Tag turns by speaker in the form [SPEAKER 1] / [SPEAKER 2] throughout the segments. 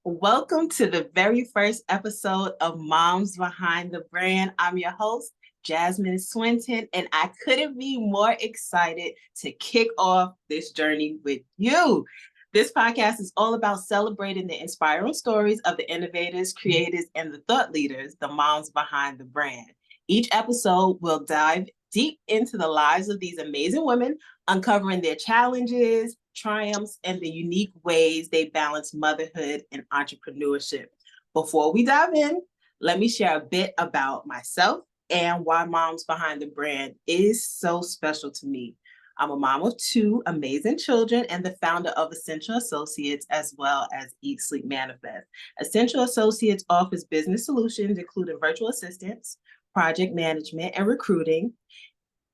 [SPEAKER 1] Welcome to the very first episode of Moms Behind the Brand. I'm your host, Jasmine Swinton, and I couldn't be more excited to kick off this journey with you. This podcast is all about celebrating the inspiring stories of the innovators, creators, and the thought leaders, the moms behind the brand. Each episode will dive deep into the lives of these amazing women, uncovering their challenges, triumphs, and the unique ways they balance motherhood and entrepreneurship. Before we dive in, let me share a bit about myself and why Moms Behind the Brand is so special to me. I'm a mom of two amazing children and the founder of Essential Associates, as well as Eat, Sleep, Manifest. Essential Associates offers business solutions, including virtual assistants, project management, and recruiting.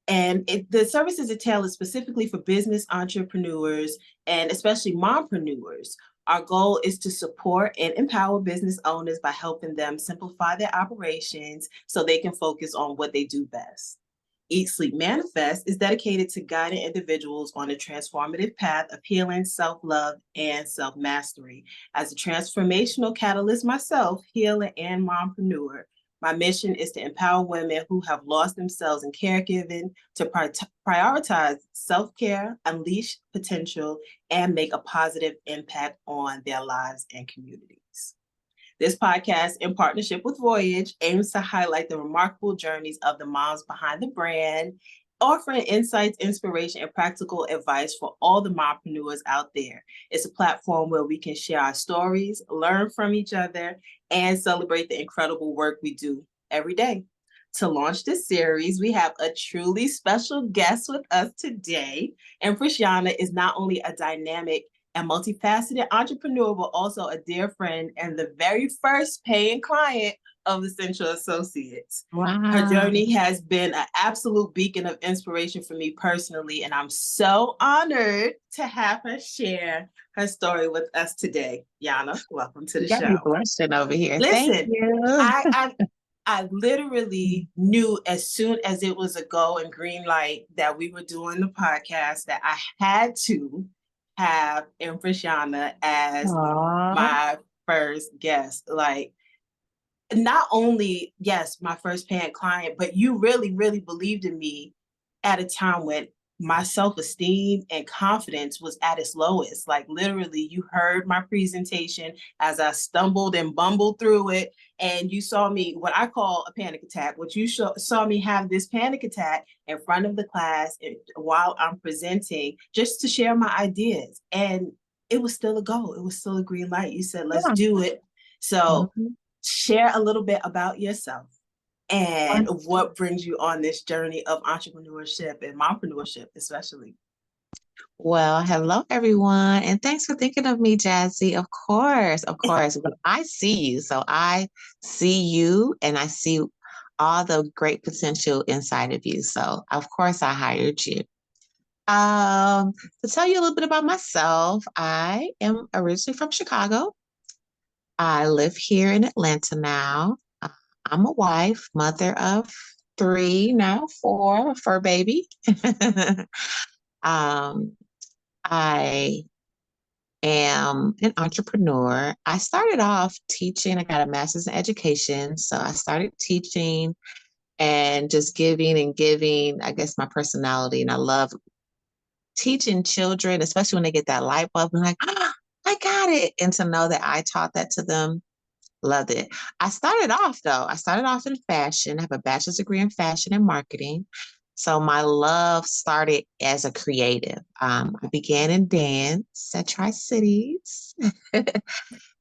[SPEAKER 1] And the services are tailored specifically for business entrepreneurs and especially mompreneurs. Our goal is to support and empower business owners by helping them simplify their operations so they can focus on what they do best. Eat, Sleep, Manifest is dedicated to guiding individuals on a transformative path of healing, self-love, and self-mastery. As a transformational catalyst myself, healer, and mompreneur, my mission is to empower women who have lost themselves in caregiving to prioritize self-care, unleash potential, and make a positive impact on their lives and communities. This podcast, in partnership with Voyage, aims to highlight the remarkable journeys of the moms behind the brand, offering insights, inspiration, and practical advice for all the mompreneurs out there. It's a platform where we can share our stories, learn from each other, and celebrate the incredible work we do every day. To launch this series, we have a truly special guest with us today. Empress Yana is not only a dynamic and multifaceted entrepreneur, but also a dear friend and the very first paying client of Essential Associates.
[SPEAKER 2] Wow.
[SPEAKER 1] Her journey has been an absolute beacon of inspiration for me personally, and I'm so honored to have her share her story with us today. Yana, welcome to the
[SPEAKER 2] You got me
[SPEAKER 1] show.
[SPEAKER 2] blushing over here. Thank
[SPEAKER 1] Listen,
[SPEAKER 2] you.
[SPEAKER 1] I literally knew as soon as it was a go and green light that we were doing the podcast that I had to have Empress Yana as
[SPEAKER 2] Aww.
[SPEAKER 1] my first guest. Like, not only, yes, my first paying client, but you really, really believed in me at a time when my self-esteem and confidence was at its lowest. Like literally, you heard my presentation as I stumbled and bumbled through it, and you saw me, what I call a panic attack, which you saw me have this panic attack in front of the class while I'm presenting, just to share my ideas. And it was still a go. It was still a green light. You said, let's
[SPEAKER 2] Yeah.
[SPEAKER 1] do it. So
[SPEAKER 2] Mhm.
[SPEAKER 1] share a little bit about yourself and what brings you on this journey of entrepreneurship and mompreneur,ship especially.
[SPEAKER 2] Well, hello everyone, and thanks for thinking of me, Jazzy. Of course, of course. But I see you, so I see you, and I see all the great potential inside of you. So, of course, I hired you. Um, to tell you a little bit about myself, I am originally from Chicago. I live here in Atlanta now. I'm a wife, mother of three, now four, fur baby. um, I am an entrepreneur. I started off teaching. I got a master's in education. So I started teaching and just giving and giving, I guess, my personality. And I love teaching children, especially when they get that light bulb and like, I got it. And to know that I taught that to them. Loved it. I started off in fashion. I have a bachelor's degree in fashion and marketing. So my love started as a creative. I began in dance at Tri-Cities.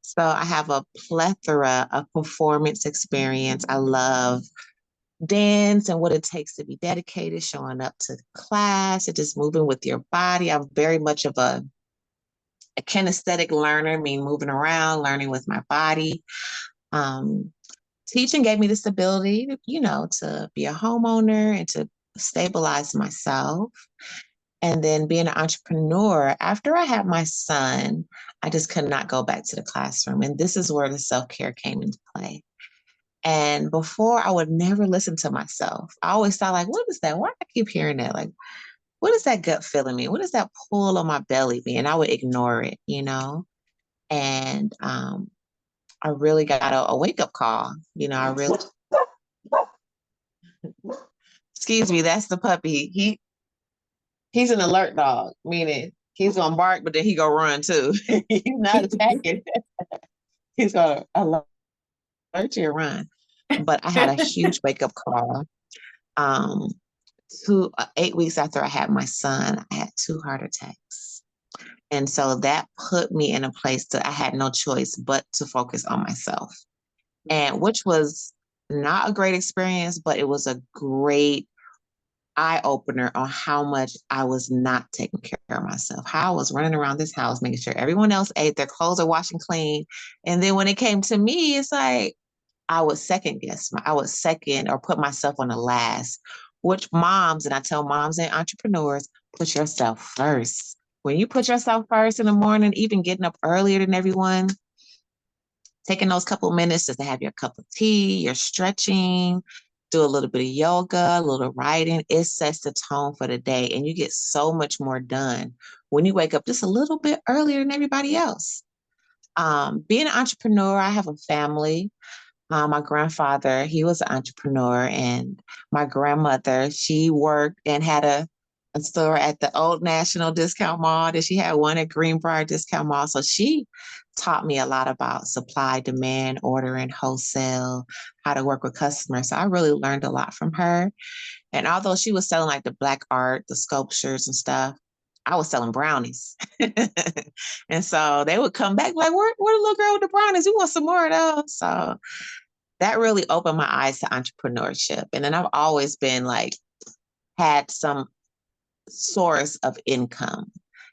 [SPEAKER 2] So I have a plethora of performance experience. I love dance and what it takes to be dedicated, showing up to class and just moving with your body. I'm very much of a kinesthetic learner, I mean moving around, learning with my body. Um, Teaching gave me the stability, to be a homeowner and to stabilize myself. And then being an entrepreneur, after I had my son, I just could not go back to the classroom. And this is where the self-care came into play. And before, I would never listen to myself. I always thought, like, what is that? Why do I keep hearing that? Like, what does that gut feeling mean? What does that pull on my belly mean? And I would ignore it. And I really got a wake up call. I really, excuse me, that's the puppy. He's an alert dog, meaning he's gonna bark, but then he gonna run too. He's not attacking. He's gonna alert you and run. But I had a huge wake up call. Um, 8 weeks after I had my son, I had 2 heart attacks. And so that put me in a place that I had no choice but to focus on myself. And which was not a great experience, but it was a great eye opener on how much I was not taking care of myself, how I was running around this house, making sure everyone else ate, their clothes are washed and clean. And then when it came to me, it's like I would I would second or put myself on the last, which moms, and I tell moms and entrepreneurs, put yourself first. When you put yourself first in the morning, even getting up earlier than everyone, taking those couple minutes just to have your cup of tea, your stretching, do a little bit of yoga, a little writing, it sets the tone for the day. And you get so much more done when you wake up just a little bit earlier than everybody else. Being an entrepreneur, I have a family. My grandfather, he was an entrepreneur, and my grandmother, she worked and had a store at the Old National Discount Mall, and she had one at Greenbrier Discount Mall. So she taught me a lot about supply, demand, ordering, wholesale, how to work with customers. So I really learned a lot from her. And although she was selling like the black art, the sculptures and stuff, I was selling brownies. And so they would come back like, where the little girl with the brownies? We want some more of those. So that really opened my eyes to entrepreneurship. And then I've always been like, had some source of income.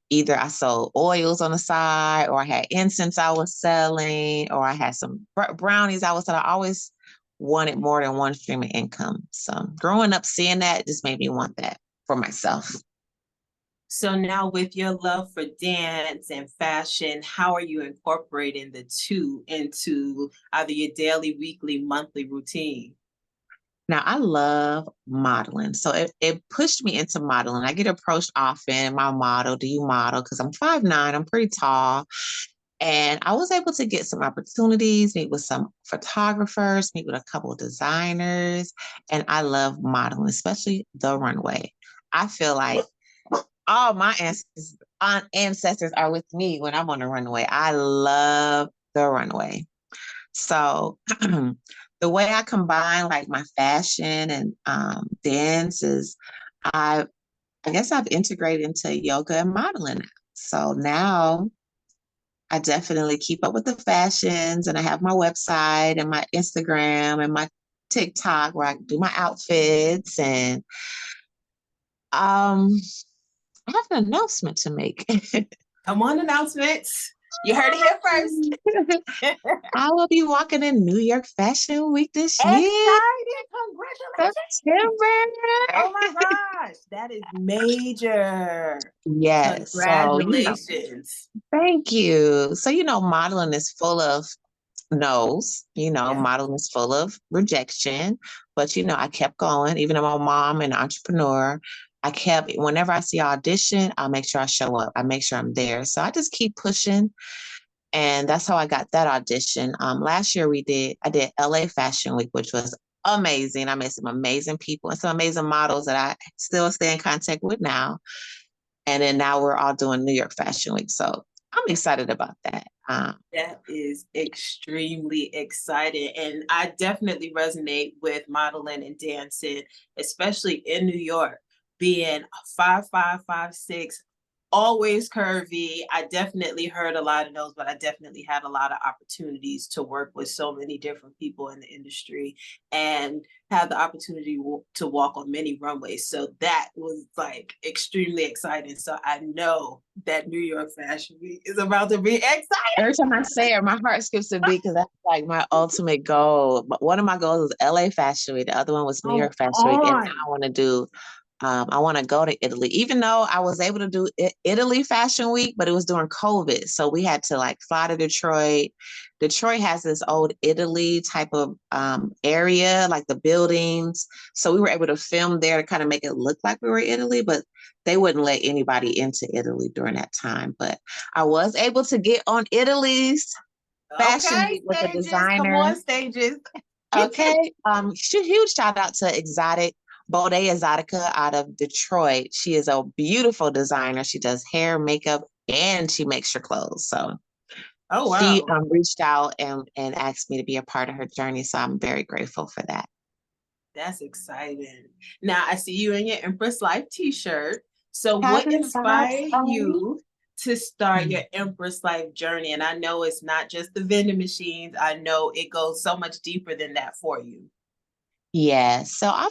[SPEAKER 2] Either I sold oils on the side, or I had incense I was selling, or I had some brownies I was selling. I always wanted more than one stream of income. So growing up, seeing that just made me want that for myself.
[SPEAKER 1] So now with your love for dance and fashion, how are you incorporating the two into either your daily, weekly, monthly routine?
[SPEAKER 2] Now, I love modeling. So it pushed me into modeling. I get approached often. My model, do you model? Because I'm 5'9", I'm pretty tall. And I was able to get some opportunities, meet with some photographers, meet with a couple of designers. And I love modeling, especially the runway. I feel like all my ancestors are with me when I'm on the runway. I love the runway. So the way I combine like my fashion and dance is I I guess I've integrated into yoga and modeling. So now I definitely keep up with the fashions, and I have my website and my Instagram and my TikTok where I do my outfits. And I have an announcement to make.
[SPEAKER 1] Come on, announcements. You heard it here first.
[SPEAKER 2] I will be walking in New York Fashion Week this year,
[SPEAKER 1] Excited! Congratulations!
[SPEAKER 2] September.
[SPEAKER 1] Oh my gosh, that is major.
[SPEAKER 2] Yes. So,
[SPEAKER 1] Congratulations.
[SPEAKER 2] thank you. So, modeling is full of no's,
[SPEAKER 1] Yeah.
[SPEAKER 2] modeling is full of rejection. But, I kept going, even though my mom and entrepreneur. Whenever I see audition, I'll make sure I show up. I make sure I'm there. So I just keep pushing. And that's how I got that audition. Last year I did LA Fashion Week, which was amazing. I met some amazing people and some amazing models that I still stay in contact with now. And then now we're all doing New York Fashion Week. So I'm excited about that.
[SPEAKER 1] That is extremely exciting. And I definitely resonate with modeling and dancing, especially in New York, being 5'5", 5'6", always curvy. I definitely heard a lot of those, but I definitely had a lot of opportunities to work with so many different people in the industry and have the opportunity to walk on many runways. So that was like extremely exciting. So I know that New York Fashion Week is about to be exciting.
[SPEAKER 2] Every time I say it, my heart skips a beat because that's like my ultimate goal. But one of my goals was LA Fashion Week. The other one was New
[SPEAKER 1] Come
[SPEAKER 2] York Fashion Week. And
[SPEAKER 1] on.
[SPEAKER 2] I want to go to Italy, even though I was able to do Italy Fashion Week, but it was during COVID. So we had to like fly to Detroit. Detroit has this old Italy type of area, like the buildings. So we were able to film there to kind of make it look like we were in Italy, but they wouldn't let anybody into Italy during that time. But I was able to get on Italy's Fashion
[SPEAKER 1] Okay,
[SPEAKER 2] Week with a
[SPEAKER 1] stages. Come on,
[SPEAKER 2] designer.
[SPEAKER 1] stages.
[SPEAKER 2] Okay. Huge shout out to Bode Exotica out of Detroit. She is a beautiful designer. She does hair, makeup, and she makes your clothes. So
[SPEAKER 1] Oh,
[SPEAKER 2] she
[SPEAKER 1] wow.
[SPEAKER 2] reached out and asked me to be a part of her journey. So I'm very grateful for that.
[SPEAKER 1] That's exciting. Now, I see you in your Empress Life t-shirt. So what
[SPEAKER 2] Positive vibes
[SPEAKER 1] inspired
[SPEAKER 2] only.
[SPEAKER 1] you to start your Empress Life journey? And I know it's not just the vending machines. I know it goes so much deeper than that for you.
[SPEAKER 2] Yeah. So I'm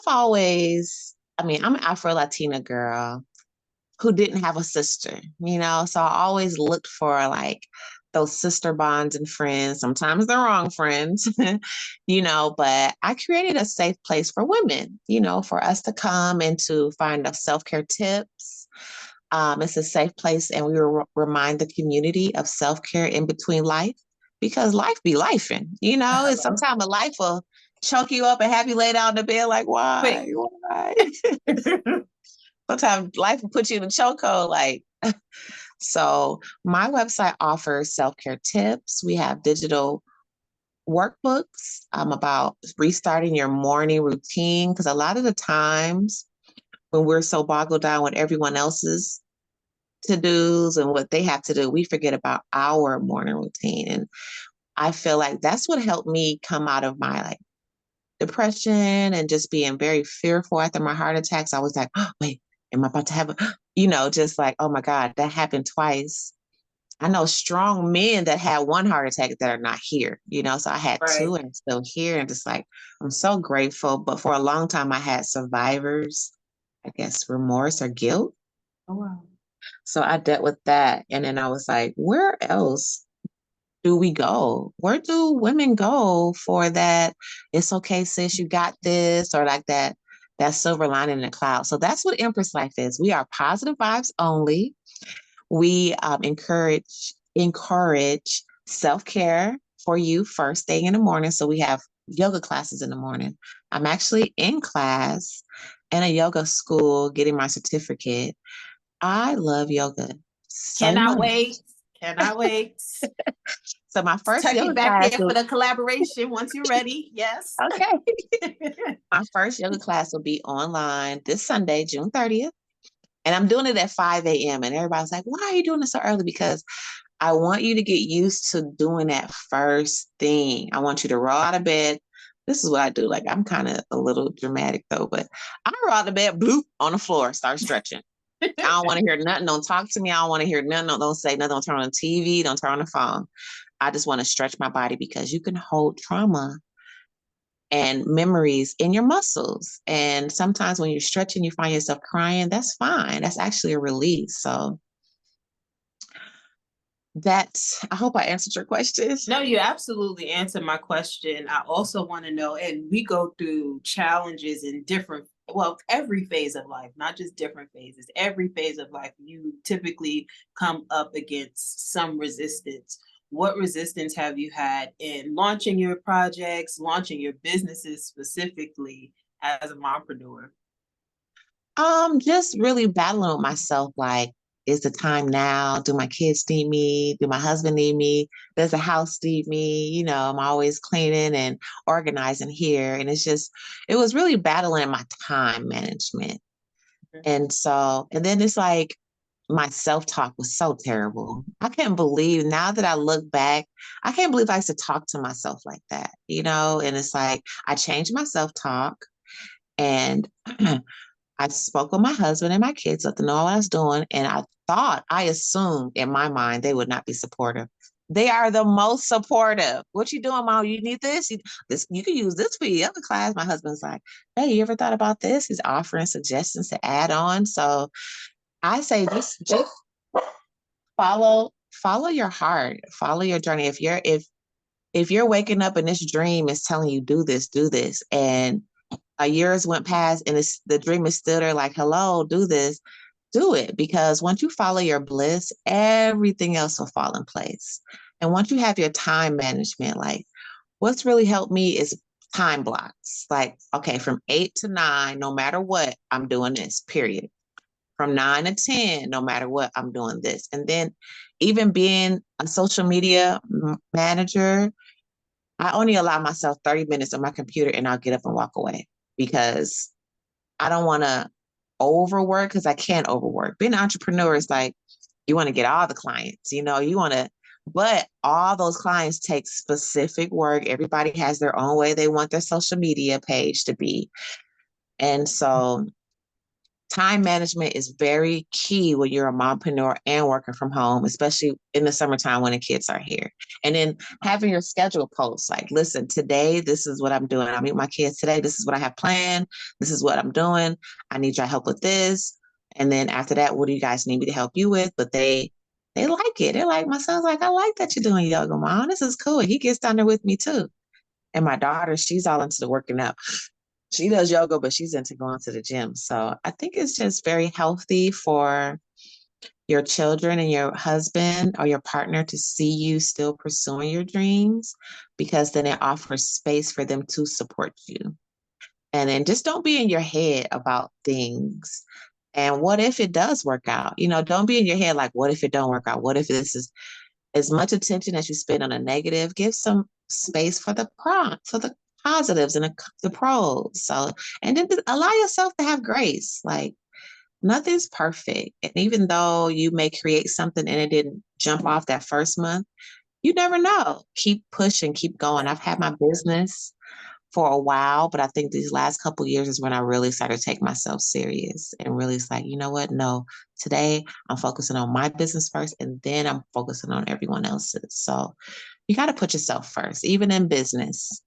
[SPEAKER 2] an Afro Latina girl who didn't have a sister, So I always looked for like those sister bonds and friends. Sometimes the wrong friends, but I created a safe place for women, for us to come and to find the self-care tips. It's a safe place, and we remind the community of self-care in between life because life be lifing, and sometimes a life will choke you up and have you lay down in the bed like, why?
[SPEAKER 1] Wait.
[SPEAKER 2] Why? Sometimes life will put you in a chokehold. So my website offers self-care tips. We have digital workbooks about restarting your morning routine because a lot of the times when we're so boggled down with everyone else's to-dos and what they have to do, we forget about our morning routine. And I feel like that's what helped me come out of my depression and just being very fearful after my heart attacks. I was like, oh, wait, am I about to have just like, oh my God, that happened twice. I know strong men that had one heart attack that are not here, so I had two
[SPEAKER 1] Right.
[SPEAKER 2] and still here. And just like, I'm so grateful. But for a long time, I had survivors, I guess, remorse or guilt.
[SPEAKER 1] Oh, wow.
[SPEAKER 2] So I dealt with that. And then I was like, where else do we go? Where do women go for that? It's okay, sis, you got this, or like that silver lining in the cloud. So that's what Empress Life is. We are positive vibes only. We encourage self-care for you first thing in the morning. So we have yoga classes in the morning. I'm actually in class in a yoga school getting my certificate. I love yoga so
[SPEAKER 1] Cannot
[SPEAKER 2] much.
[SPEAKER 1] wait. Cannot wait.
[SPEAKER 2] So my first
[SPEAKER 1] Tuck it
[SPEAKER 2] yoga
[SPEAKER 1] back
[SPEAKER 2] class
[SPEAKER 1] there for
[SPEAKER 2] will
[SPEAKER 1] the collaboration once you're ready. Yes.
[SPEAKER 2] okay. My first yoga class will be online this Sunday, June 30th. And I'm doing it at 5 a.m. And everybody's like, why are you doing it so early? Because I want you to get used to doing that first thing. I want you to roll out of bed. This is what I do. Like, I'm kind of a little dramatic though, but I roll out of bed, bloop, on the floor, start stretching. I don't want to hear nothing. Don't talk to me. I don't want to hear nothing. Don't say nothing. Don't turn on the TV. Don't turn on the phone. I just want to stretch my body because you can hold trauma and memories in your muscles. And sometimes when you're stretching, you find yourself crying. That's fine. That's actually a release. So I hope I answered your questions.
[SPEAKER 1] No, you absolutely answered my question. I also want to know, and we go through challenges in different, well, every phase of life, not just different phases, every phase of life, you typically come up against some resistance. What resistance have you had in launching your projects, launching your businesses specifically as a mompreneur?
[SPEAKER 2] Just really battling with myself, like, is the time now? Do my kids need me? Do my husband need me? Does the house need me? I'm always cleaning and organizing here. And it was really battling my time management. And then it's like my self-talk was so terrible. I can't believe now that I look back, I can't believe I used to talk to myself like that. And it's like I changed my self-talk and I spoke with my husband and my kids, let them know all I was doing. And I assumed in my mind they would not be supportive. They are the most supportive. What you doing, Mom? You need this? You can use this for your other class. My husband's like, hey, you ever thought about this? He's offering suggestions to add on. So I say just follow your heart, follow your journey. If you're waking up and this dream is telling you do this, and years went past and the dream is still there, like, hello, do it. Because once you follow your bliss, everything else will fall in place. And once you have your time management, like what's really helped me is time blocks. Like, okay, from 8 to 9, no matter what, I'm doing this, period. From 9 to 10, no matter what, I'm doing this. And then Even being a social media manager, I only allow myself 30 minutes on my computer and I'll get up and walk away because I don't want to overwork because I can't overwork. Being an entrepreneur is like you want to get all the clients, you want to, but all those clients take specific work. Everybody has their own way they want their social media page to be. And so time management is very key when you're a mompreneur and working from home, especially in the summertime when the kids are here. And then having your schedule posts like, listen, today, this is what I'm doing. I meet my kids today. This is what I have planned. This is what I'm doing. I need your help with this. And then after that, what do you guys need me to help you with? But they like it. They're like, my son's like, I like that you're doing yoga, Mom. This is cool. He gets down there with me too. And my daughter, she's all into the working out. She does yoga, but she's into going to the gym. So I think it's just very healthy for your children and your husband or your partner to see you still pursuing your dreams because then it offers space for them to support you. And then just don't be in your head about things. And what if it does work out? Don't be in your head like, what if it don't work out? What if this is as much attention as you spend on a negative, give some space for the positives and the pros. So, and then allow yourself to have grace. Like nothing's perfect. And even though you may create something and it didn't jump off that first month, you never know. Keep pushing, keep going. I've had my business for a while, but I think these last couple years is when I really started to take myself serious and really it's like, you know what? No, today I'm focusing on my business first and then I'm focusing on everyone else's. So you got to put yourself first, even in business.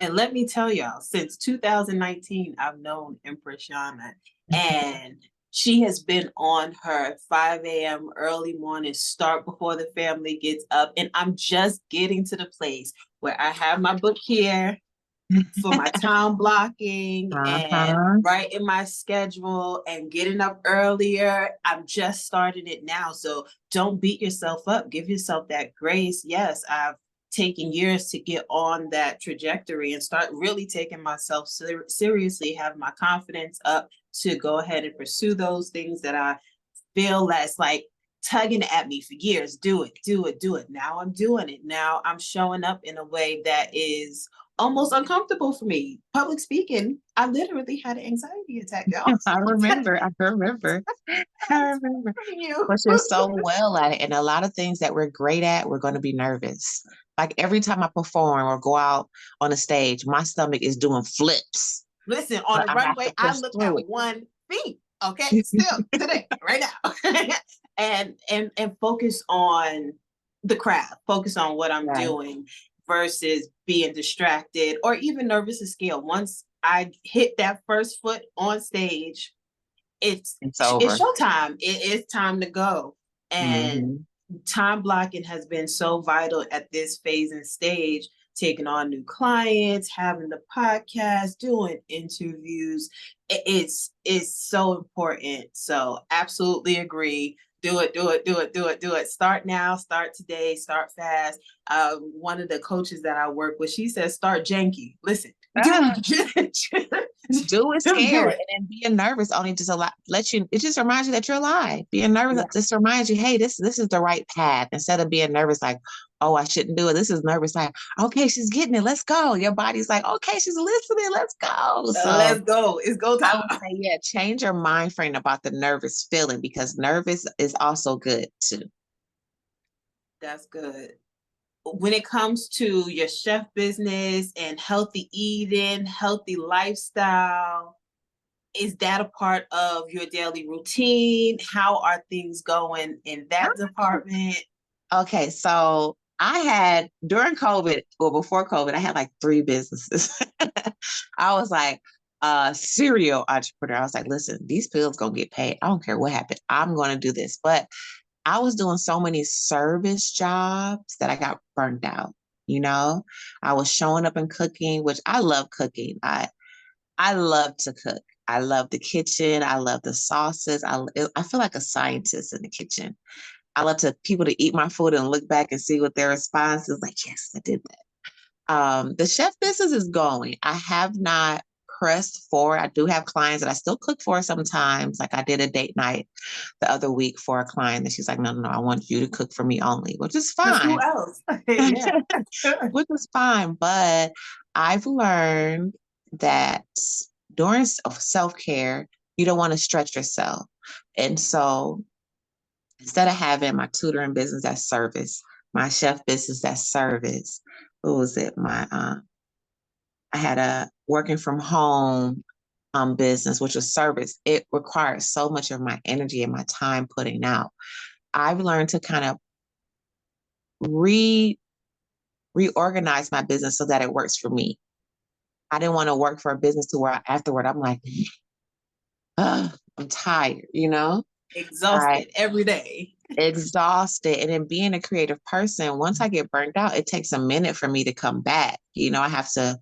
[SPEAKER 1] And let me tell y'all, since 2019, I've known Empress Yana, and she has been on her 5 a.m. early morning start before the family gets up. And I'm just getting to the place where I have my book here for my time blocking and
[SPEAKER 2] Uh-huh.
[SPEAKER 1] writing my schedule and getting up earlier. I'm just starting it now. So don't beat yourself up. Give yourself that grace. Yes, I've taken years to get on that trajectory and start really taking myself seriously, have my confidence up to go ahead and pursue those things that I feel that's like tugging at me for years. Do it, do it, do it. Now I'm doing it. Now I'm showing up in a way that is almost uncomfortable for me. Public speaking, I literally had an anxiety attack, y'all.
[SPEAKER 2] I remember. I remember. I remember.
[SPEAKER 1] You.
[SPEAKER 2] But you're so well at it. And a lot of things that we're great at, we're going to be nervous. Like every time I perform or go out on a stage, my stomach is doing flips.
[SPEAKER 1] Listen, on
[SPEAKER 2] But
[SPEAKER 1] the
[SPEAKER 2] I have
[SPEAKER 1] runway,
[SPEAKER 2] to
[SPEAKER 1] I
[SPEAKER 2] push
[SPEAKER 1] look
[SPEAKER 2] through
[SPEAKER 1] at
[SPEAKER 2] it.
[SPEAKER 1] one thing. Okay, still today, right now, and focus on the craft, focus on what I'm
[SPEAKER 2] Right.
[SPEAKER 1] doing versus being distracted or even nervous to scale. Once I hit that first foot on stage,
[SPEAKER 2] It's
[SPEAKER 1] it's
[SPEAKER 2] over.
[SPEAKER 1] showtime. It's time to go. And
[SPEAKER 2] Hmm.
[SPEAKER 1] time blocking has been so vital at this phase and stage, taking on new clients, having the podcast, doing interviews. It's so important. So absolutely agree. Do it, do it, do it, do it, do it. Start now, start today, start fast. One of the coaches that I work with, she says, start janky. Listen, do
[SPEAKER 2] Ah, do it
[SPEAKER 1] do
[SPEAKER 2] scared
[SPEAKER 1] it.
[SPEAKER 2] and then being nervous only just let you it just reminds you that you're alive. Being nervous
[SPEAKER 1] Yeah.
[SPEAKER 2] just reminds you, hey, this is the right path instead of being nervous like, oh, I shouldn't do it. This is nervous like, okay, she's getting it. Let's go. Your body's like, okay, she's listening. Let's go. So
[SPEAKER 1] Let's go. It's go
[SPEAKER 2] I would
[SPEAKER 1] time.
[SPEAKER 2] say, yeah, change your mind frame about the nervous feeling because nervous is also good too.
[SPEAKER 1] That's good. When it comes to your chef business and healthy eating, healthy lifestyle, is that a part of your daily routine? How are things going in that department?
[SPEAKER 2] Okay, so I had during COVID or before COVID, I had like three businesses. I was like a serial entrepreneur. I was like, listen, these pills gonna get paid. I don't care what happened. I'm gonna do this. But I was doing so many service jobs that I got burned out. You know, I was showing up and cooking, which I love cooking. I love to cook. I love the kitchen. I love the sauces. I feel like a scientist in the kitchen. I love to people to eat my food and look back and see what their response is like. Yes, I did that. The chef business is going. I have not pressed for. I do have clients that I still cook for sometimes. Like I did a date night the other week for a client and she's like, no, no, no, I want you to cook for me only, which is
[SPEAKER 1] Because who
[SPEAKER 2] fine.
[SPEAKER 1] else? Yeah.
[SPEAKER 2] Which is fine. But I've learned that during self-care, you don't want to stretch yourself. And so instead of having my tutoring business as service, my chef business as service, what was it? I had a working from home business, which was service. It required so much of my energy and my time putting out. I've learned to kind of re reorganize my business so that it works for me. I didn't want to work for a business to where afterward I'm like, ugh, I'm tired, you know? I
[SPEAKER 1] Exhausted every day.
[SPEAKER 2] exhausted. And then being a creative person, once I get burnt out, it takes a minute for me to come back. You know, I have to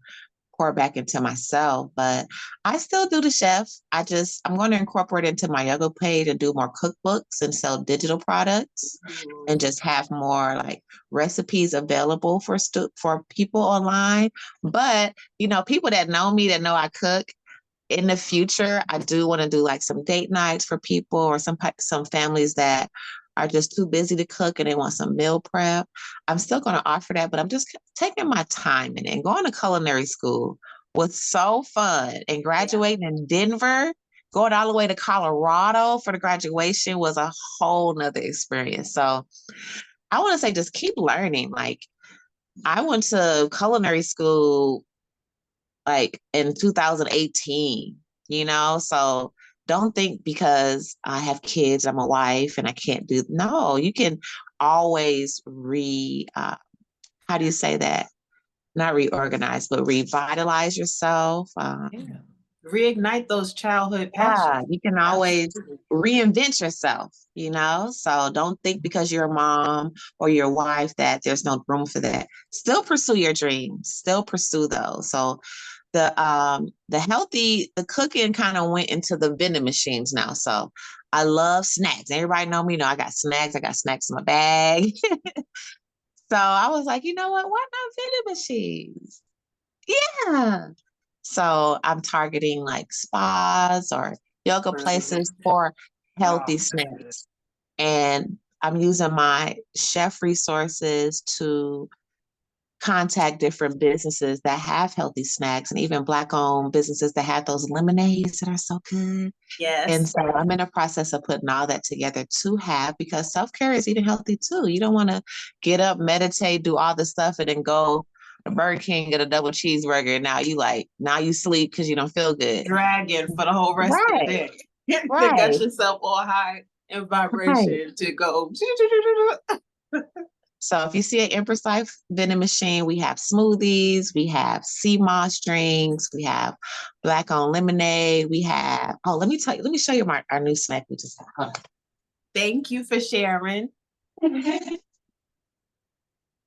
[SPEAKER 2] pour back into myself, but I still do the chef. I'm going to incorporate into my yoga page and do more cookbooks and sell digital products and just have more like recipes available for people online. But, you know, people that know me, that know I cook, in the future, I do want to do like some date nights for people or some families that are just too busy to cook and they want some meal prep. I'm still going to offer that, but I'm just taking my time in it. And going to culinary school was so fun. And
[SPEAKER 1] Yeah.
[SPEAKER 2] graduating in Denver, going all the way to Colorado for the graduation was a whole nother experience. So I want to say just keep learning. Like I went to culinary school like in 2018, you know? So don't think because I have kids, I'm a wife and I can't do, no, you can always how do you say that? Not reorganize, but revitalize yourself.
[SPEAKER 1] Yeah. Reignite those childhood
[SPEAKER 2] Yeah,
[SPEAKER 1] passions.
[SPEAKER 2] you can always
[SPEAKER 1] Absolutely.
[SPEAKER 2] reinvent yourself, you know? So don't think because you're a mom or your wife that there's no room for that. Still pursue your dreams, still pursue those. So the cooking kind of went into the vending machines now. So I love snacks. Everybody know me, you know, I got snacks in my bag. So I was like, you know what? Why not vending machines? Yeah. So I'm targeting like spas or yoga
[SPEAKER 1] Brilliant.
[SPEAKER 2] places for
[SPEAKER 1] Oh,
[SPEAKER 2] healthy
[SPEAKER 1] that's good.
[SPEAKER 2] snacks. And I'm using my chef resources to contact different businesses that have healthy snacks and even Black owned businesses that have those lemonades that are so good. And
[SPEAKER 1] Yes.
[SPEAKER 2] so I'm in the process of putting all that together to have because self care is eating healthy too. You don't want to get up, meditate, do all this stuff, and then go to Burger King, get a double cheeseburger. And now you sleep because you don't feel good.
[SPEAKER 1] Dragon for the whole rest of the
[SPEAKER 2] Right,
[SPEAKER 1] day. They got
[SPEAKER 2] right,
[SPEAKER 1] yourself all high in
[SPEAKER 2] right.
[SPEAKER 1] vibration to go.
[SPEAKER 2] So if you see an Empress Life vending machine, we have smoothies, we have sea moss drinks, we have Black owned lemonade, we have, oh, let me show you our new snack we just had.
[SPEAKER 1] Thank you for sharing.
[SPEAKER 2] Hold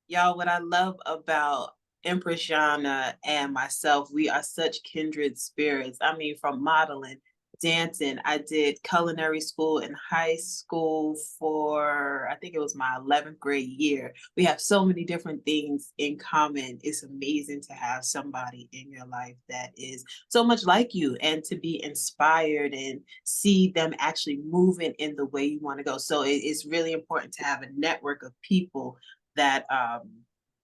[SPEAKER 1] Y'all, what I love about Empress Yana and myself, we are such kindred spirits. I mean, from modeling, dancing, I did culinary school in high school for, I think it was my 11th grade year. We have so many different things in common. It's amazing to have somebody in your life that is so much like you and to be inspired and see them actually moving in the way you want to go. So it's really important to have a network of people that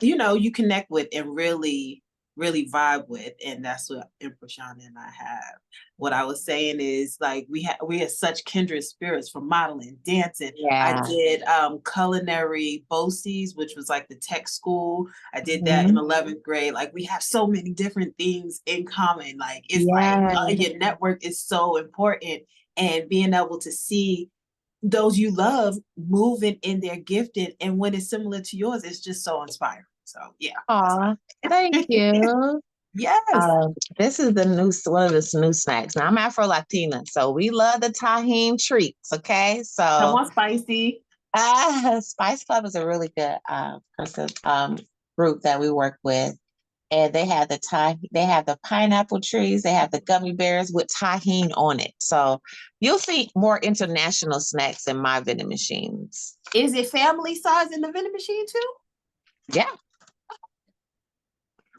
[SPEAKER 1] you know you connect with and really vibe with, and that's what Imprashana and I have. What I was saying is like we are such kindred spirits from modeling, dancing. I
[SPEAKER 2] Yeah.
[SPEAKER 1] did culinary BOCES, which was like the tech school. I did that in
[SPEAKER 2] Mhm.
[SPEAKER 1] 11th grade. Like we have so many different things in common. Like it's like
[SPEAKER 2] Yeah.
[SPEAKER 1] your network is so important, and being able to see those you love moving in their gifted and when it's similar to yours, it's just so inspiring. So yeah, that's
[SPEAKER 2] Aw, thank you.
[SPEAKER 1] yes.
[SPEAKER 2] This is one of the new snacks. Now I'm Afro Latina, so we love the tahine treats. Okay,
[SPEAKER 1] Come
[SPEAKER 2] so
[SPEAKER 1] on, spicy.
[SPEAKER 2] Spice Club is a really good group that we work with, and they have the pineapple trees, they have the gummy bears with tahine on it. So you'll see more international snacks in my vending machines.
[SPEAKER 1] Is it family size in the vending machine too?
[SPEAKER 2] Yeah,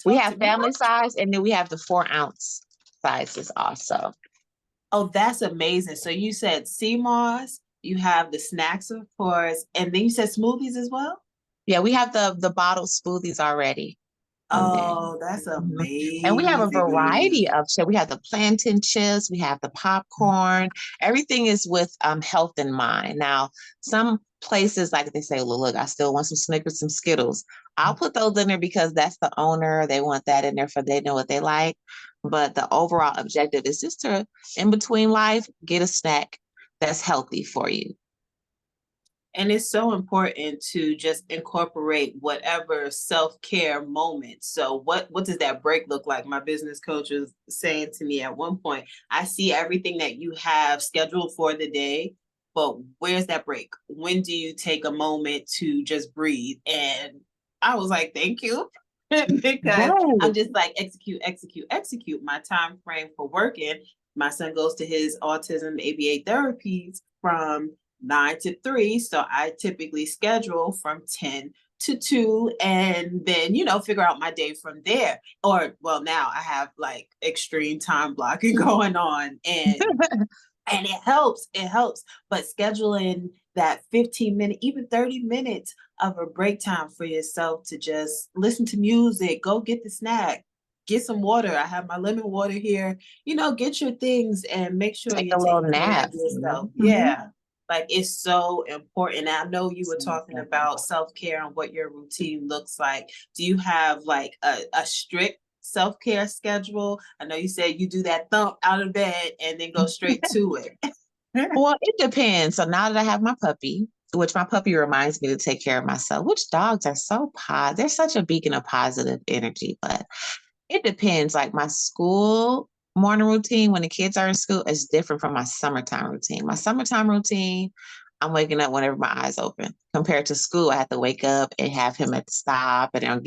[SPEAKER 2] we
[SPEAKER 1] Talk to
[SPEAKER 2] have
[SPEAKER 1] me.
[SPEAKER 2] family size, and then we have the 4 ounce. sizes also.
[SPEAKER 1] Oh, that's amazing. So you said sea moss, you have the snacks, of course, and then you said smoothies as well?
[SPEAKER 2] Yeah, we have the bottled smoothies already on there.
[SPEAKER 1] Oh, that's
[SPEAKER 2] Mhm. And we have a
[SPEAKER 1] amazing.
[SPEAKER 2] variety of chips. We have the plantain chips, we have the popcorn. Everything is with health in mind. Now, some places like they say, "Well, look, I still want some Snickers, some Skittles." I'll put those in there because that's the owner. They want that in there for they know what they like. But the overall objective is just to, in between life, get a snack that's healthy for you.
[SPEAKER 1] And it's so important to just incorporate whatever self-care moment. So what does that break look like? My business coach was saying to me at one point, I see everything that you have scheduled for the day, but where's that break? When do you take a moment to just breathe? And I was like, thank you. Because I'm
[SPEAKER 2] Right.
[SPEAKER 1] just like execute, execute, execute. My time frame for working. My son goes to his autism ABA therapies from 9 to 3. So I typically schedule from 10 to 2 and then, figure out my day from there. Or, well, now I have like extreme time blocking going on and it helps, but scheduling that 15-minute, even 30 minutes of a break time for yourself to just listen to music, go get the snack, get some water. I have my lemon water here. Get your things and make sure
[SPEAKER 2] Take
[SPEAKER 1] you're
[SPEAKER 2] a little
[SPEAKER 1] taking care of
[SPEAKER 2] nap.
[SPEAKER 1] yourself.
[SPEAKER 2] Mhm.
[SPEAKER 1] Yeah. Like it's so important. I know you were talking about self-care and what your routine looks like. Do you have like a strict self-care schedule? I know you said you do that thump out of bed and then go straight to it.
[SPEAKER 2] Well, it depends. So now that I have my puppy, which my puppy reminds me to take care of myself, which dogs are so positive. They're such a beacon of positive energy, but it depends. Like my school morning routine when the kids are in school is different from my summertime routine. My summertime routine, I'm waking up whenever my eyes open. Compared to school, I have to wake up and have him at the stop and I'm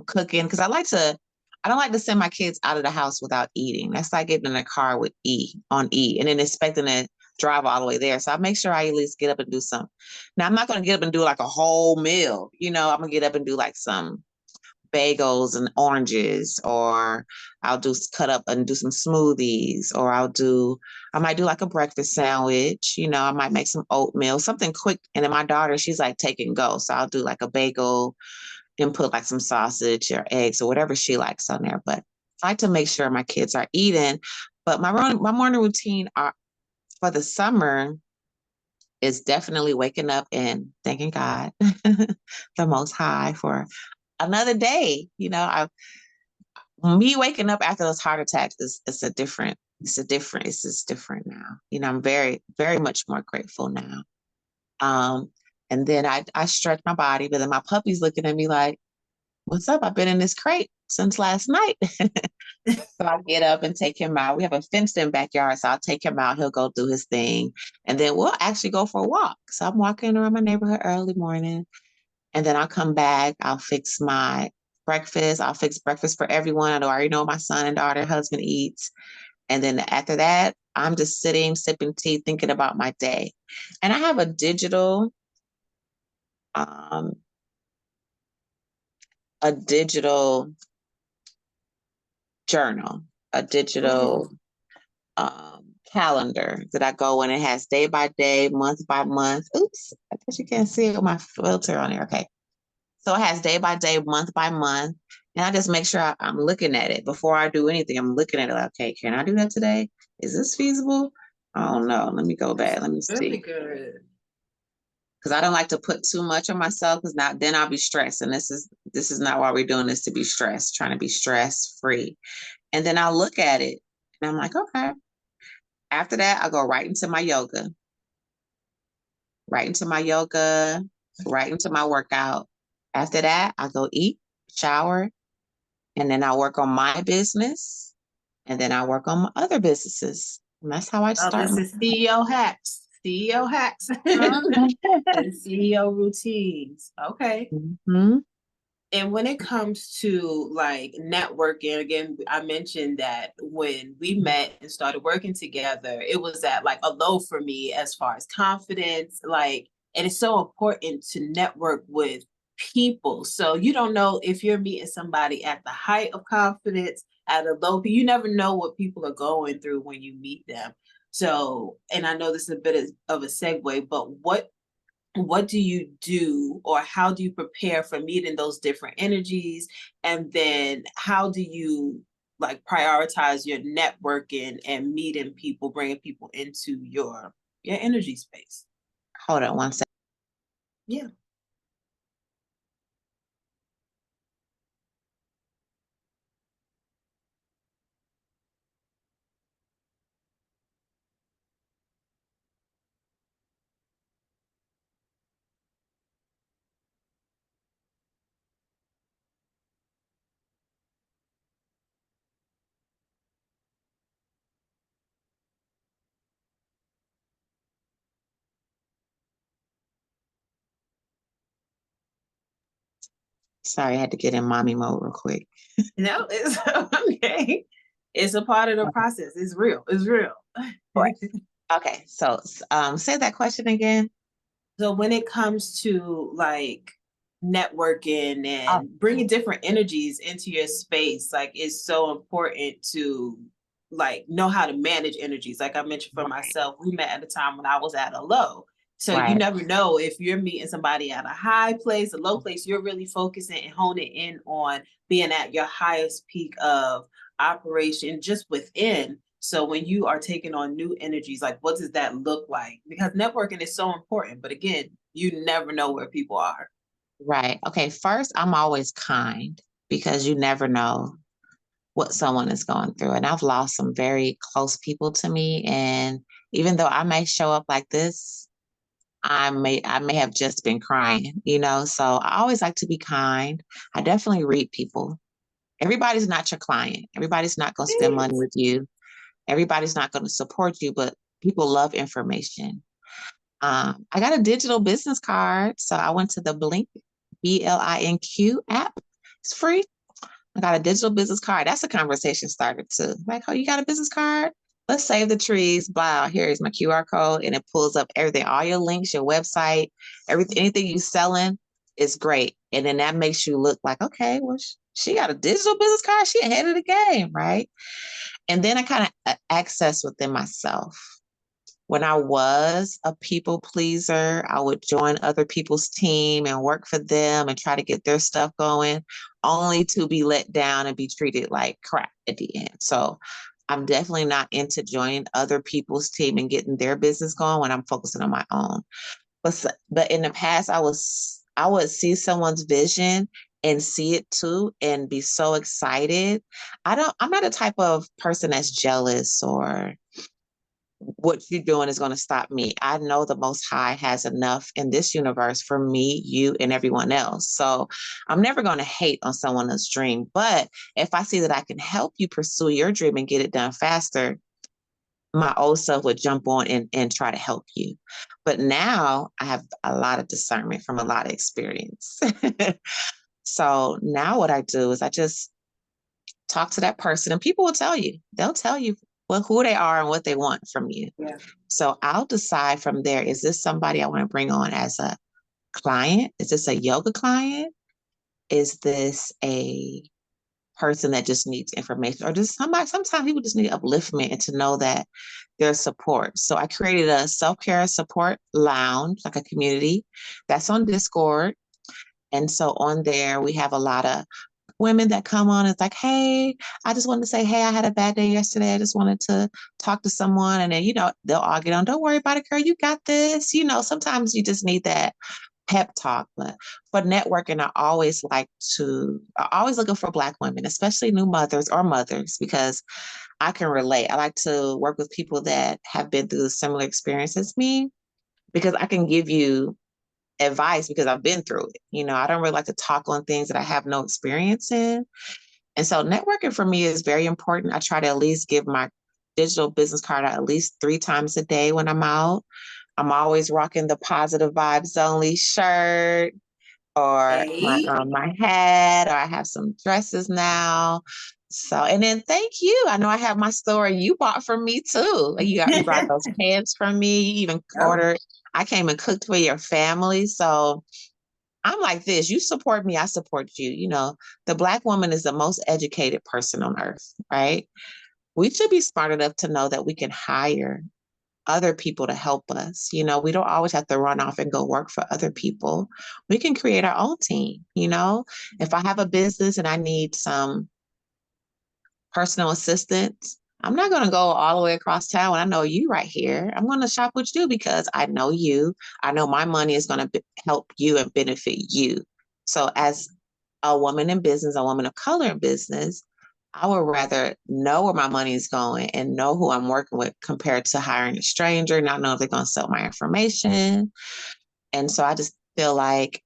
[SPEAKER 2] cooking because I don't like to send my kids out of the house without eating. That's like getting in a car with E and then expecting to drive all the way there. So I make sure I at least get up and do something. Now I'm not gonna get up and do like a whole meal, I'm gonna get up and do like some bagels and oranges, or I'll do cut up and do some smoothies, or I might do like a breakfast sandwich, I might make some oatmeal, something quick. And then my daughter, she's like take and go. So I'll do like a bagel and put like some sausage or eggs or whatever she likes on there. But I like to make sure my kids are eating. But my morning routine for the summer is definitely waking up and thanking God, the Most High, for another day. Me waking up after those heart attacks it's just different now. I'm very, very much more grateful now. Um, and then I stretch my body, but then my puppy's looking at me like, what's up? I've been in this crate since last night. So I get up and take him out. We have a fenced in backyard, so I'll take him out. He'll go do his thing. And then we'll actually go for a walk. So I'm walking around my neighborhood early morning. And then I'll come back. I'll fix my breakfast. I'll fix breakfast for everyone. I already know my son and daughter, husband eats. And then after that, I'm just sitting, sipping tea, thinking about my day. And I have um, a digital journal, a digital
[SPEAKER 1] Ooh.
[SPEAKER 2] calendar that I go in. It has day by day, month by month. Oops, I guess you can't see it with my filter on there. Okay. So it has day by day, month by month. And I just make sure I'm looking at it before I do anything. I'm looking at it like, okay, can I do that today? Is this feasible? I don't know. Let me go back.
[SPEAKER 1] That's
[SPEAKER 2] Let me
[SPEAKER 1] really
[SPEAKER 2] see.
[SPEAKER 1] good.
[SPEAKER 2] Because I don't like to put too much on myself because now then I'll be stressed. And this is not why we're doing this, to be stressed, trying to be stress free. And then I'll look at it and I'm like, okay. After that, I'll go right into my yoga, right into my workout. After that, I go eat, shower, and then I work on my business, and then I work on my other businesses. And that's how I
[SPEAKER 1] Oh,
[SPEAKER 2] start
[SPEAKER 1] this
[SPEAKER 2] my.
[SPEAKER 1] is CEO hacks. CEO hacks. And CEO routines. Okay.
[SPEAKER 2] Mhm.
[SPEAKER 1] And when it comes to like networking, again, I mentioned that when we met and started working together, it was at like a low for me as far as confidence. Like, and it's so important to network with people. So you don't know if you're meeting somebody at the height of confidence. at a low, you never know what people are going through when you meet them. So, and I know this is a bit of a segue, but what do you do, or how do you prepare for meeting those different energies? And then how do you like prioritize your networking and meeting people, bringing people into your energy space?
[SPEAKER 2] Hold on one second.
[SPEAKER 1] Yeah.
[SPEAKER 2] Sorry, I had to get in mommy mode real quick.
[SPEAKER 1] No, it's okay. It's a part of the process. It's real. It's real.
[SPEAKER 2] Right. Okay, so say that question again.
[SPEAKER 1] So when it comes to like networking
[SPEAKER 2] Oh,
[SPEAKER 1] and bringing different energies into your space, like it's so important to like know how to manage energies. Like I mentioned for
[SPEAKER 2] right,
[SPEAKER 1] myself, we met at a time when I was at a low. So you
[SPEAKER 2] right,
[SPEAKER 1] never know if you're meeting somebody at a high place, a low place, you're really focusing and honing in on being at your highest peak of operation just within. So when you are taking on new energies, like what does that look like? Because networking is so important. But again, you never know where people are.
[SPEAKER 2] right. Okay, first, I'm always kind because you never know what someone is going through. And I've lost some very close people to me. And even though I may show up like this, I may have just been crying, you know. So I always like to be kind. I definitely read people. Everybody's not your client. Everybody's not going to spend money
[SPEAKER 1] Yes.
[SPEAKER 2] with you. Everybody's not going to support you, but people love information. I got a digital business card, so I went to the Blink BLINQ app. It's free. I got a digital business card. That's a conversation starter too. Like, oh, you got a business card? Let's save the trees. Blah. Here is my QR code, and it pulls up everything, all your links, your website, everything, anything you selling is great. And then that makes you look like, okay, well, she got a digital business card. She ahead of the game, right? And then I kind of access within myself. When I was a people pleaser, I would join other people's team and work for them and try to get their stuff going, only to be let down and be treated like crap at the end. So I'm definitely not into joining other people's team and getting their business going when I'm focusing on my own. But in the past, I would see someone's vision and see it too and be so excited. I'm not a type of person that's jealous or what you're doing is going to stop me. I know the Most High has enough in this universe for me, you, and everyone else. So I'm never going to hate on someone else's dream. But if I see that I can help you pursue your dream and get it done faster, my old self would jump on and try to help you. But now I have a lot of discernment from a lot of experience. So now what I do is I just talk to that person and people will tell you, they'll tell you who they are and what they want from you.
[SPEAKER 1] Yeah.
[SPEAKER 2] So I'll decide from there, is this somebody I want to bring on as a client? Is this a yoga client? Is this a person that just needs information? Or just sometimes people just need upliftment and to know that there's support. So I created a self-care support lounge, like a community that's on Discord. And so on there, we have a lot of women that come on. It's like, hey, I just wanted to say, hey, I had a bad day yesterday. I just wanted to talk to someone. And then, they'll all get on, don't worry about it, girl. You got this. Sometimes you just need that pep talk. But for networking, I always looking for Black women, especially new mothers or mothers, because I can relate. I like to work with people that have been through a similar experience as me because I can give you advice because I've been through it. I don't really like to talk on things that I have no experience in. And so networking for me is very important. I try to at least give my digital business card out at least 3 times a day when I'm out. I'm always rocking the positive vibes only shirt or my
[SPEAKER 1] Hey.
[SPEAKER 2] my hat, or I have some dresses now. So, and then thank you. I know I have my story you bought from me too. You brought those pants from me. You even
[SPEAKER 1] Yep.
[SPEAKER 2] ordered. I came and cooked for your family. So I'm like this. You support me, I support you. You know, the Black woman is the most educated person on earth, right? We should be smart enough to know that we can hire other people to help us. You know, we don't always have to run off and go work for other people. We can create our own team. You know, if I have a business and I need some personal assistance, I'm not going to go all the way across town when I know you right here. I'm going to shop with you because I know you. I know my money is going to help you and benefit you. So, as a woman in business, a woman of color in business, I would rather know where my money is going and know who I'm working with compared to hiring a stranger, not know if they're going to sell my information. And so I just feel like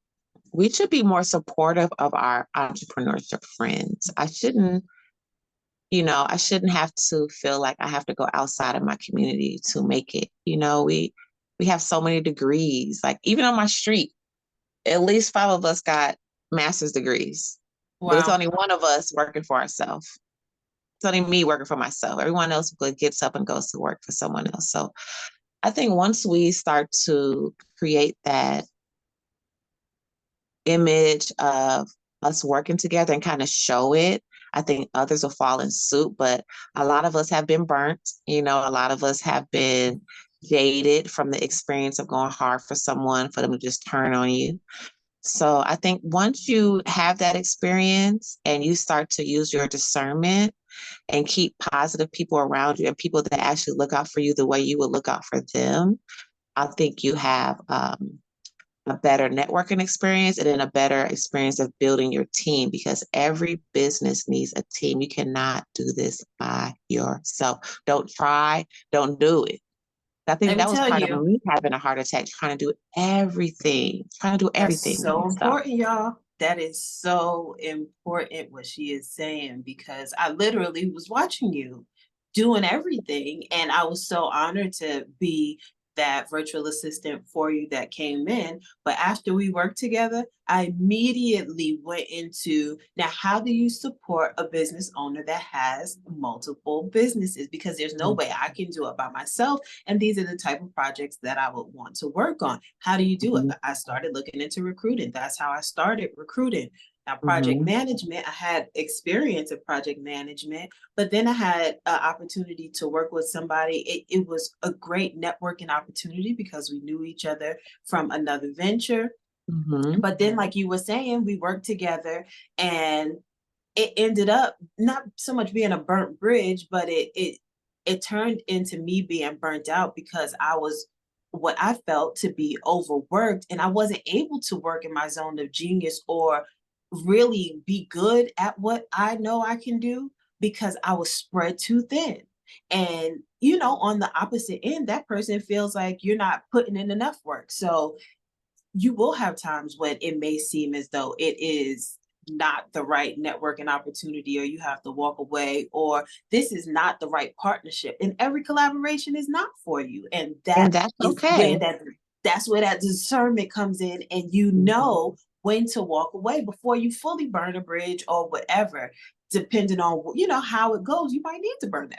[SPEAKER 2] we should be more supportive of our entrepreneurship friends. I shouldn't have to feel like I have to go outside of my community to make it. You know, we have so many degrees. Like even on my street, at least 5 of us got master's degrees, but it's
[SPEAKER 1] Wow.
[SPEAKER 2] only one of us working for ourselves. It's only me working for myself. Everyone else gets up and goes to work for someone else. So I think once we start to create that image of us working together and kind of show it, I think others will fall in suit. But a lot of us have been burnt. You know, a lot of us have been jaded from the experience of going hard for someone, for them to just turn on you. So I think once you have that experience and you start to use your discernment and keep positive people around you and people that actually look out for you the way you would look out for them, I think you have a better networking experience and then a better experience of building your team because every business needs a team. You cannot do this by yourself. Don't try, don't do it. I
[SPEAKER 1] Let
[SPEAKER 2] think
[SPEAKER 1] me
[SPEAKER 2] that was
[SPEAKER 1] tell
[SPEAKER 2] part of
[SPEAKER 1] you,
[SPEAKER 2] me having a heart attack, trying to do
[SPEAKER 1] that's
[SPEAKER 2] everything
[SPEAKER 1] so
[SPEAKER 2] myself.
[SPEAKER 1] important, y'all. That is so important what she is saying because I literally was watching you doing everything. And I was so honored to be that virtual assistant for you that came in. But after we worked together, I immediately went into now, how do you support a business owner that has multiple businesses? Because there's no way I can do it by myself. And these are the type of projects that I would want to work on. How do you do it?
[SPEAKER 2] Mm-hmm.
[SPEAKER 1] I started looking into recruiting. That's how I started recruiting. Now, project
[SPEAKER 2] Mm-hmm.
[SPEAKER 1] management, I had experience in project management, but then I had an opportunity to work with somebody. It was a great networking opportunity because we knew each other from another venture.
[SPEAKER 2] Mm-hmm.
[SPEAKER 1] But then, like you were saying, we worked together and it ended up not so much being a burnt bridge, but it turned into me being burnt out because I was what I felt to be overworked and I wasn't able to work in my zone of genius or really be good at what I know I can do because I was spread too thin. And on the opposite end, that person feels like you're not putting in enough work. So you will have times when it may seem as though it is not the right networking opportunity or you have to walk away or this is not the right partnership and every collaboration is not for you and
[SPEAKER 2] And
[SPEAKER 1] that
[SPEAKER 2] that's
[SPEAKER 1] is
[SPEAKER 2] okay.
[SPEAKER 1] where that's where that discernment comes in and you
[SPEAKER 2] Mm-hmm.
[SPEAKER 1] know when to walk away before you fully burn a bridge or whatever depending on how it goes you might need to burn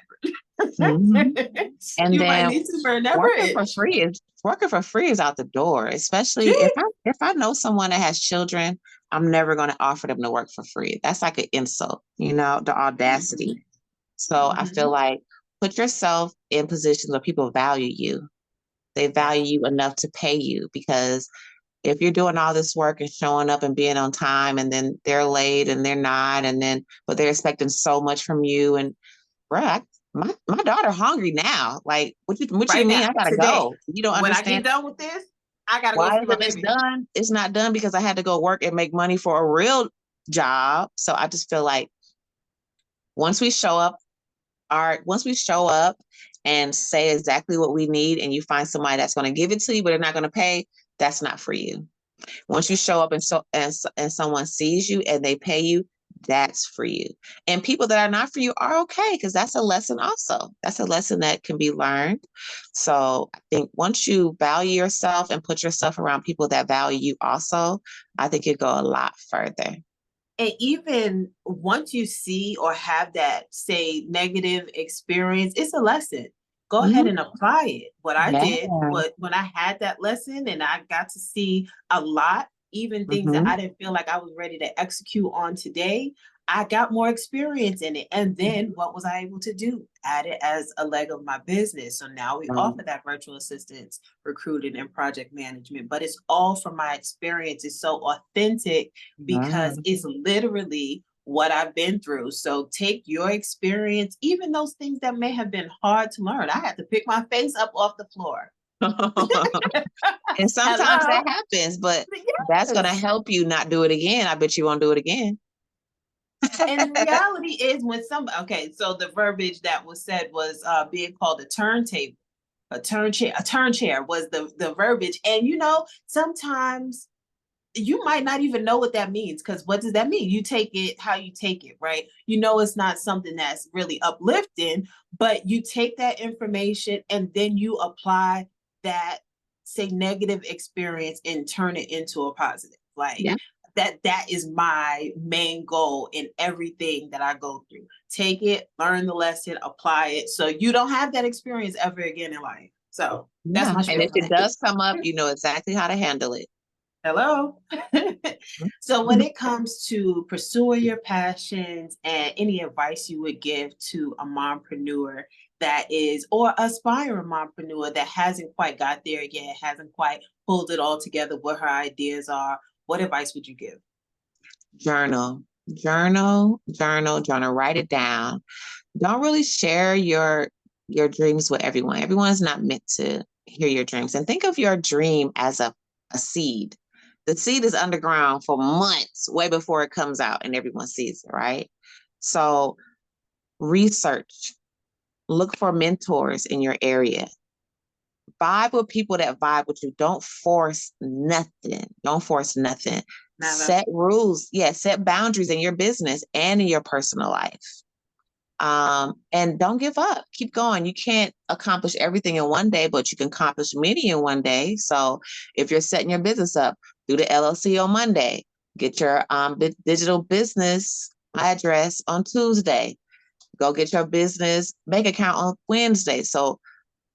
[SPEAKER 2] Mm-hmm.
[SPEAKER 1] that bridge
[SPEAKER 2] And
[SPEAKER 1] you might
[SPEAKER 2] then
[SPEAKER 1] need to burn that
[SPEAKER 2] working for
[SPEAKER 1] bridge.
[SPEAKER 2] free is working for free is out the door. Especially
[SPEAKER 1] Gee.
[SPEAKER 2] if I know someone that has children, I'm never going to offer them to work for free. That's like an insult, the audacity.
[SPEAKER 1] Mhm.
[SPEAKER 2] So I feel
[SPEAKER 1] Mhm.
[SPEAKER 2] like put yourself in positions where people value you. They
[SPEAKER 1] Yeah.
[SPEAKER 2] value you enough to pay you because if you're doing all this work and showing up and being on time and then they're late and they're not and then but they're expecting so much from you and bruh, my daughter hungry now. Like, what you
[SPEAKER 1] Right
[SPEAKER 2] mean?
[SPEAKER 1] now,
[SPEAKER 2] I gotta
[SPEAKER 1] today,
[SPEAKER 2] go. You don't
[SPEAKER 1] when I
[SPEAKER 2] understand
[SPEAKER 1] get done with this, I gotta go
[SPEAKER 2] why
[SPEAKER 1] feed my
[SPEAKER 2] isn't this
[SPEAKER 1] baby.
[SPEAKER 2] done? It's not done because I had to go work and make money for a real job. So I just feel like once we show up, once we show up and say exactly what we need, and you find somebody that's going to give it to you, but they're not going to pay, that's not for you. Once you show up and someone sees you and they pay you, that's for you. And people that are not for you are okay because that's a lesson also. That's a lesson that can be learned. So I think once you value yourself and put yourself around people that value you also, I think you go a lot further.
[SPEAKER 1] And even once you see or have that, say, negative experience, it's a lesson. Go ahead
[SPEAKER 2] Mhm.
[SPEAKER 1] and apply it. What I
[SPEAKER 2] Yeah.
[SPEAKER 1] did, when I had that lesson and I got to see a lot, even things that
[SPEAKER 2] Mm-hmm.
[SPEAKER 1] I didn't feel like I was ready to execute on today, I got more experience in it. And then what was I able to do? Add it as a leg of my business. So now we
[SPEAKER 2] Right.
[SPEAKER 1] offer that virtual assistance, recruiting, and project management. But it's all from my experience. It's so authentic because
[SPEAKER 2] Right.
[SPEAKER 1] it's literally what I've been through. So take your experience, even those things that may have been hard to learn. I had to pick my face up off the floor.
[SPEAKER 2] And sometimes
[SPEAKER 1] Hello.
[SPEAKER 2] that happens, but that's going to
[SPEAKER 1] Yes.
[SPEAKER 2] help you not do it again. I bet you won't do it again.
[SPEAKER 1] And the reality is when some okay, so the verbiage that was said was being called a turntable, a turn chair was the verbiage. And sometimes you might not even know what that means, because what does that mean? You take it how you take it, right? It's not something that's really uplifting, but you take that information and then you apply that, say, negative experience and turn it into a positive. Like
[SPEAKER 2] Yeah.
[SPEAKER 1] that is my main goal in everything that I go through. Take it, learn the lesson, apply it so you don't have that experience ever again in life. So that's
[SPEAKER 2] Yeah.
[SPEAKER 1] my
[SPEAKER 2] And
[SPEAKER 1] spiel.
[SPEAKER 2] if it does come up, you know exactly how to handle it.
[SPEAKER 1] Hello. So when it comes to pursuing your passions and any advice you would give to a mompreneur that is, or aspiring mompreneur that hasn't quite got there yet, hasn't quite pulled it all together, what her ideas are, what advice would you give?
[SPEAKER 2] Journal, journal, write it down. Don't really share your dreams with everyone. Everyone's not meant to hear your dreams. And think of your dream as a seed. The seed is underground for months, way before it comes out and everyone sees it, right? So research, look for mentors in your area. Vibe with people that vibe with you. Don't force nothing. Don't force nothing.
[SPEAKER 1] Never.
[SPEAKER 2] Set rules. Yeah, set boundaries in your business and in your personal life. And don't give up. Keep going. You can't accomplish everything in one day, but you can accomplish many in one day. So if you're setting your business up, do the LLC on Monday. Get your digital business address on Tuesday. Go get your business bank account on Wednesday. So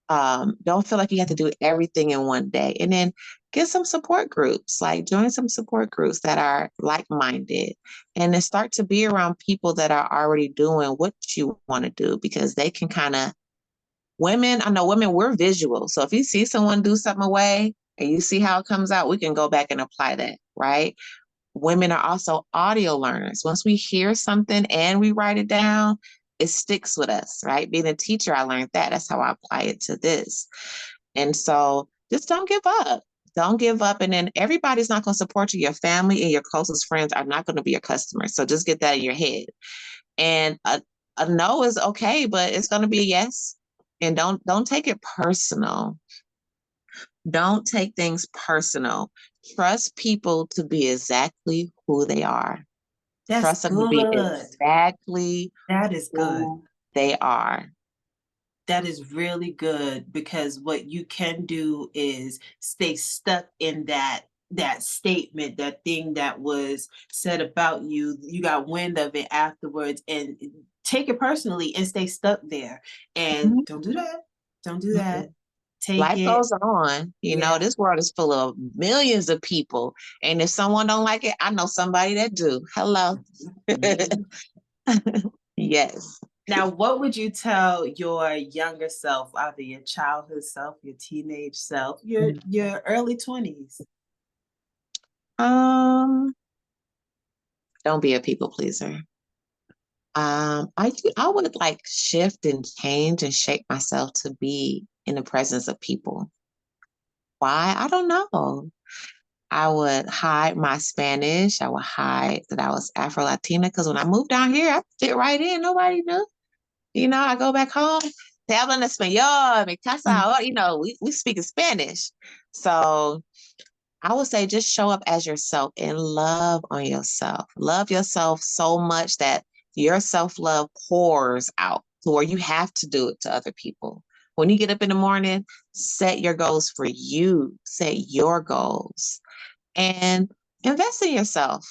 [SPEAKER 2] don't feel like you have to do everything in one day. And then get some support groups, like join some support groups that are like-minded, and then start to be around people that are already doing what you want to do, because they can kind of, I know women, we're visual. So if you see someone do something away and you see how it comes out, we can go back and apply that, right? Women are also audio learners. Once we hear something and we write it down, it sticks with us, right? Being a teacher, I learned that. That's how I apply it to this. And so just don't give up. Don't give up. And then everybody's not going to support you. Your family and your closest friends are not going to be your customers. So just get that in your head. And a no is okay, but it's going to be a yes. And don't take it personal. Don't take things personal. Trust people to be exactly who they are.
[SPEAKER 1] That's
[SPEAKER 2] Trust them to be
[SPEAKER 1] good.
[SPEAKER 2] exactly
[SPEAKER 1] That is good.
[SPEAKER 2] who they are.
[SPEAKER 1] That is really good, because what you can do is stay stuck in that statement, that thing that was said about you. You got wind of it afterwards and take it personally and stay stuck there. And
[SPEAKER 2] Mhm.
[SPEAKER 1] don't do that. Don't do that.
[SPEAKER 2] Mhm.
[SPEAKER 1] Take
[SPEAKER 2] Life
[SPEAKER 1] it.
[SPEAKER 2] goes on.
[SPEAKER 1] Yeah.
[SPEAKER 2] This world is full of millions of people. And if someone don't like it, I know somebody that do. Hello.
[SPEAKER 1] Mhm.
[SPEAKER 2] Yes.
[SPEAKER 1] Now, what would you tell your younger self, either your childhood self, your teenage self, your early 20s?
[SPEAKER 2] Um, don't be a people pleaser. I would like shift and change and shape myself to be in the presence of people. Why? I don't know. I would hide my Spanish. I would hide that I was Afro Latina, because when I moved down here, I fit right in. Nobody knew. I go back home, te hablan español, mi casa, we speak in Spanish. So I would say just show up as yourself and love on yourself. Love yourself so much that your self-love pours out to where you have to do it to other people. When you get up in the morning, set your goals for you, set your goals, and invest in yourself.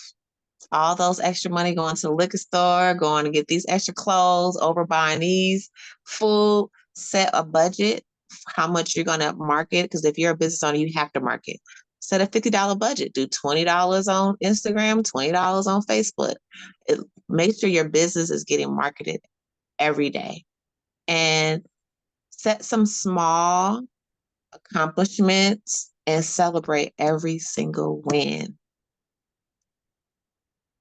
[SPEAKER 2] All those extra money going to the liquor store, going to get these extra clothes, over buying these food, set a budget, how much you're going to market. Because if you're a business owner, you have to market. Set a $50 budget. Do $20 on Instagram, $20 on Facebook. Make sure your business is getting marketed every day. And set some small accomplishments and celebrate every single win.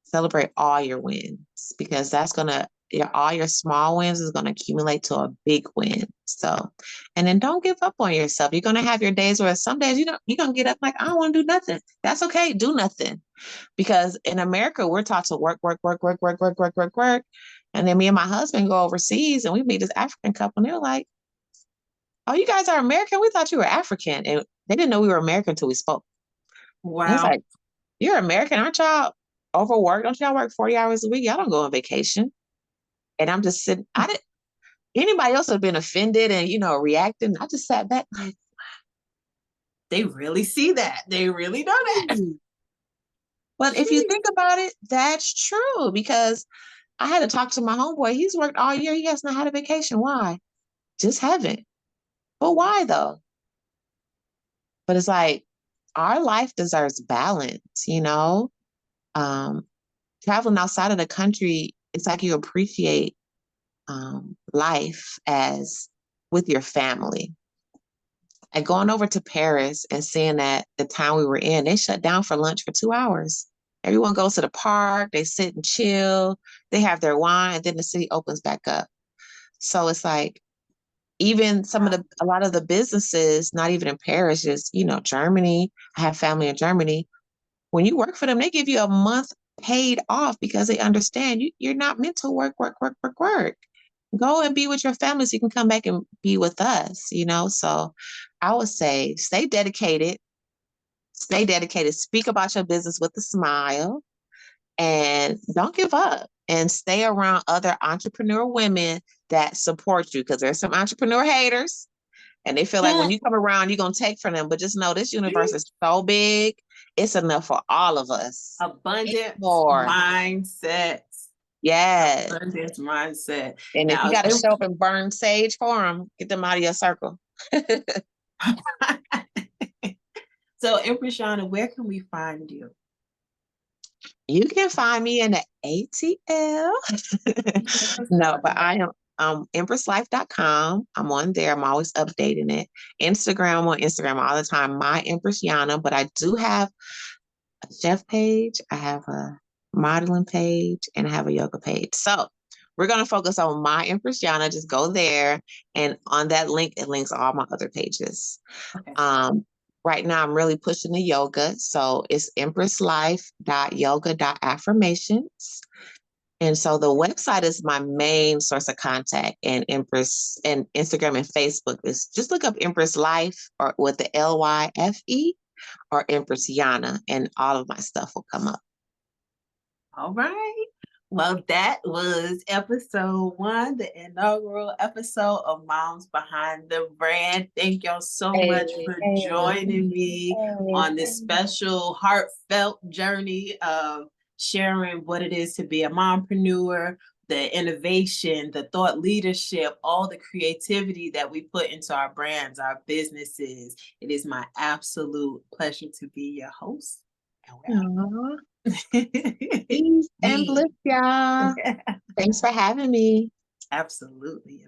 [SPEAKER 2] Celebrate all your wins because that's gonna all your small wins is gonna accumulate to a big win. So, and then don't give up on yourself. You're gonna have your days where some days you're gonna get up like I don't want to do nothing. That's okay. Do nothing because in America we're taught to work, work, work, work, work, work, work, work, work. And then me and my husband go overseas and we meet this African couple and they're like, "Oh, you guys are American? We thought you were African," and they didn't know we were American until we spoke. And it's
[SPEAKER 1] Wow.
[SPEAKER 2] like, "You're American, aren't y'all overworked? Don't y'all work 40 hours a week? Y'all don't go on vacation." And I'm just sitting, I didn't, anybody else would have been offended and, reacting. I just sat back like,
[SPEAKER 1] They really see that. They really know that.
[SPEAKER 2] "Hmm." But if you think about it, that's true because I had to talk to my homeboy. He's worked all year. He has not had a vacation. Why? Just haven't. But why though? But it's like our life deserves balance. Um, Traveling outside of the country, it's like you appreciate life as with your family. And going over to Paris and seeing that the town we were in, they shut down for lunch for 2 hours. Everyone goes to the park, they sit and chill, they have their wine, and then the city opens back up. So it's like even a lot of the businesses, not even in Paris, just Germany. I have family in Germany. When you work for them, they give you a month paid off because they understand you're not meant to work, work, work, work, work. Go and be with your family so you can come back and be with us. So I would say stay dedicated, speak about your business with a smile, and don't give up and stay around other entrepreneur women that support you because there's some entrepreneur haters and they feel like when you come around, you're going to take from them. But just know this universe is so big, it's enough for all of us.
[SPEAKER 1] Abundance
[SPEAKER 2] More.
[SPEAKER 1] mindset.
[SPEAKER 2] Yes.
[SPEAKER 1] Abundance mindset.
[SPEAKER 2] And if you
[SPEAKER 1] Now,
[SPEAKER 2] got to show up and burn sage for them, get them out of your circle.
[SPEAKER 1] so Empress Yana, where can we find you?
[SPEAKER 2] You can find me in the ATL. No, but I am empresslife.com. I'm on there. I'm always updating it. Instagram, I'm on Instagram all the time. My Empress Yana, but I do have a chef page. I have a modeling page and I have a yoga page. So we're going to focus on my Empress Yana. Just go there. And on that link, it links all my other pages.
[SPEAKER 1] Okay.
[SPEAKER 2] Right now, I'm really pushing the yoga. So it's empresslife.yoga.affirmations. And so the website is my main source of contact, and Empress and Instagram and Facebook is just look up Empress Life or with the LYFE or Empress Yana, and all of my stuff will come up.
[SPEAKER 1] All right. Well, that was episode 1, the inaugural episode of Moms Behind the Brand. Thank y'all so much for joining me on this special, heartfelt journey of sharing what it is to be a mompreneur, the innovation, the thought leadership, all the creativity that we put into our brands, our businesses. It is my absolute pleasure to be your host.
[SPEAKER 2] Peace and bliss, y'all. Thanks for having me.
[SPEAKER 1] Absolutely.